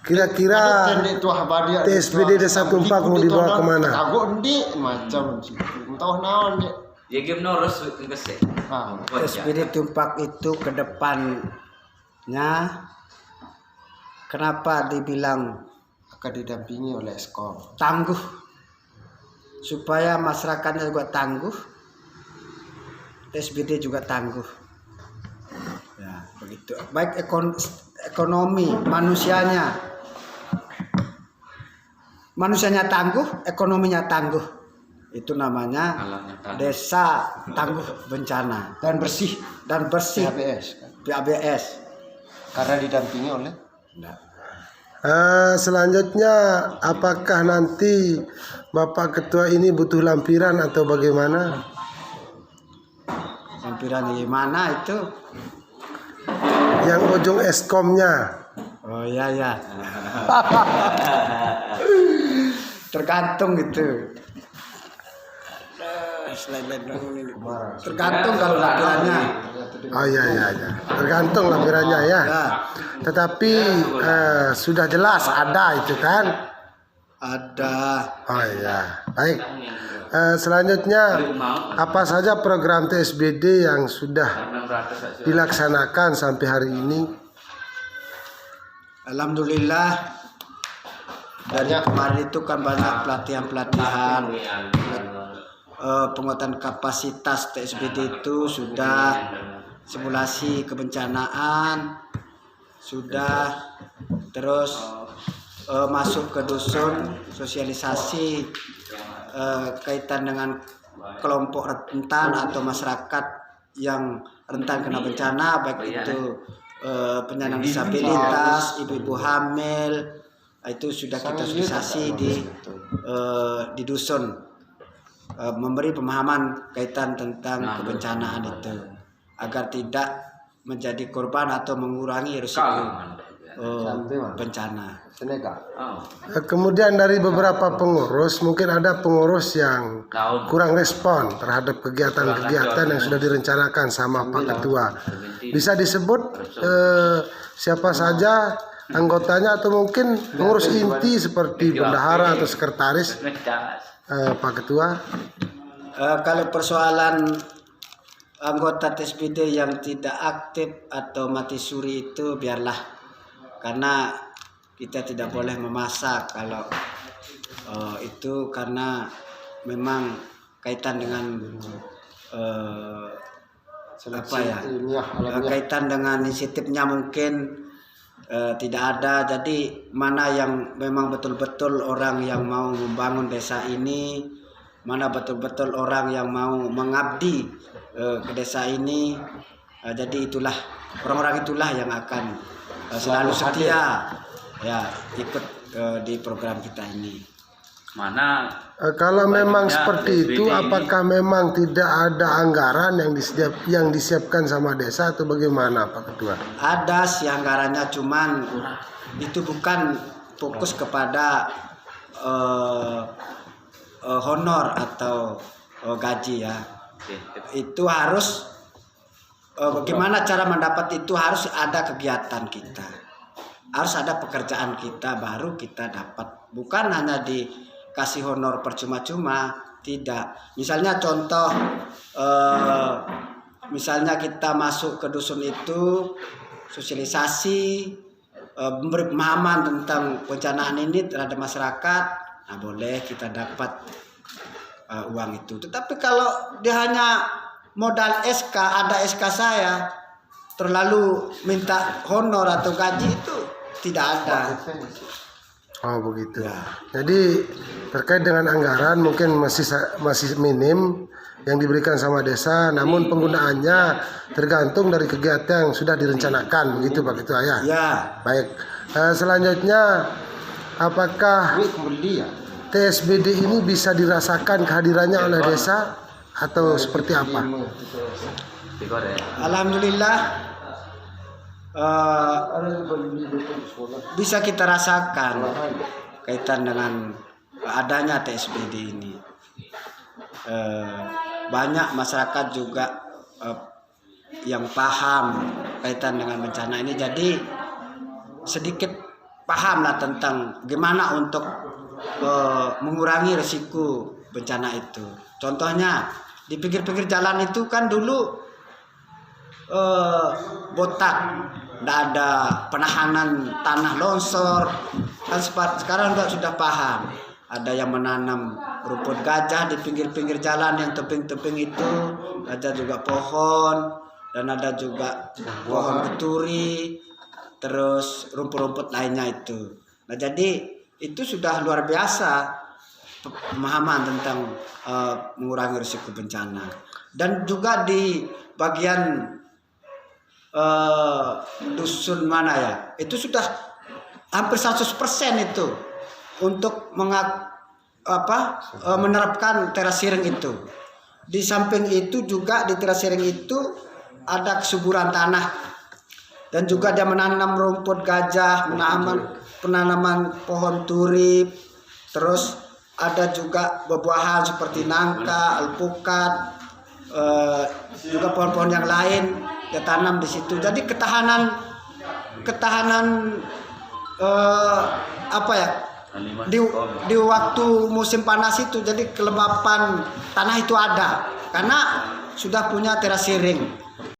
Kira-kira TSBD Desa Tumpak mau dibawa kemana? Macam tahu naon nih. Ya game noros ngese. TSBD Tumpak itu ke depannya kenapa dibilang Akan didampingi oleh Eskom. tangguh, supaya masyarakatnya juga tangguh, TSBD juga tangguh. Ya, begitu. Baik ekonomi manusianya tangguh, ekonominya tangguh. Itu namanya desa tangguh bencana Dan bersih. PHBS. PABS. Karena didampingi oleh. Selanjutnya, apakah nanti Bapak Ketua ini butuh lampiran atau bagaimana? Lampiran gimana itu? Yang ujung Eskomnya. Oh ya. Tergantung gitu. Tergantung kalau lampirannya. Oh iya. Tergantung lampirannya ya. Tetapi sudah jelas ada itu kan? Ada. Oh iya. Baik. Selanjutnya, apa saja program TSBD yang sudah dilaksanakan sampai hari ini? Alhamdulillah, dari kemarin itu kan banyak pelatihan penguatan kapasitas TSBD itu sudah simulasi kebencanaan, sudah terus masuk ke dusun, sosialisasi kaitan dengan kelompok rentan atau masyarakat yang rentan kena bencana, baik itu penyandang disabilitas, ibu-ibu hamil, itu sudah kita sosialisasi di dusun, memberi pemahaman kaitan tentang kebencanaan itu agar tidak menjadi korban atau mengurangi risiko bencana. Kemudian dari beberapa pengurus, mungkin ada pengurus yang kurang respon terhadap kegiatan-kegiatan yang sudah direncanakan sama Pak Ketua. Bisa disebut siapa saja anggotanya atau mungkin pengurus inti seperti bendahara atau sekretaris Pak Ketua? Kalau persoalan anggota TSBD yang tidak aktif atau mati suri itu biarlah, karena kita tidak boleh memasak kalau itu, karena memang kaitan dengan kaitan dengan inisiatifnya mungkin tidak ada. Jadi mana yang memang betul-betul orang yang mau membangun desa ini, mana betul-betul orang yang mau mengabdi ke desa ini, jadi itulah orang-orang itulah yang akan selalu setia ya ikut di program kita ini. Kalau memang seperti itu, apakah memang tidak ada anggaran yang disiapkan sama desa atau bagaimana Pak Ketua? Ada sih anggarannya, cuman itu bukan fokus kepada honor atau gaji ya. Itu harus bagaimana cara mendapat itu, harus ada kegiatan kita, harus ada pekerjaan kita, baru kita dapat. Bukan hanya dikasih honor percuma-cuma, tidak. Misalnya contoh, misalnya kita masuk ke dusun itu sosialisasi, memberi pemahaman tentang bencanaan ini terhadap masyarakat, nah boleh kita dapat uang itu. Tetapi kalau dia hanya modal SK, ada SK saya, terlalu minta honor atau gaji, itu tidak ada. Oh begitu. Jadi terkait dengan anggaran mungkin masih minim yang diberikan sama desa, namun penggunaannya tergantung dari kegiatan yang sudah direncanakan, begitu Pak Ketua ya. Ya. Baik. Selanjutnya, apakah TSBD ini bisa dirasakan kehadirannya oleh desa atau seperti apa? Alhamdulillah bisa kita rasakan kaitan dengan adanya TSBD ini. Banyak masyarakat juga yang paham kaitan dengan bencana ini, jadi sedikit paham lah tentang gimana untuk mengurangi risiko bencana itu. Contohnya di pinggir-pinggir jalan itu kan dulu botak, tidak ada penahanan tanah longsor. Kan sekarang sudah paham. Ada yang menanam rumput gajah di pinggir-pinggir jalan yang tebing-tebing itu, ada juga pohon dan ada juga pohon keturi, terus rumput-rumput lainnya itu. Nah jadi itu sudah luar biasa pemahaman tentang mengurangi risiko bencana. Dan juga di bagian dusun mana ya, itu sudah hampir 100% itu untuk menerapkan terasering itu. Di samping itu juga di terasering itu ada kesuburan tanah dan juga dia menanam rumput gajah, penanaman pohon turi, terus ada juga buah-buahan seperti nangka, alpukat, juga pohon-pohon yang lain dia tanam di situ. Jadi ketahanan di waktu musim panas itu, jadi kelembapan tanah itu ada karena sudah punya terasering.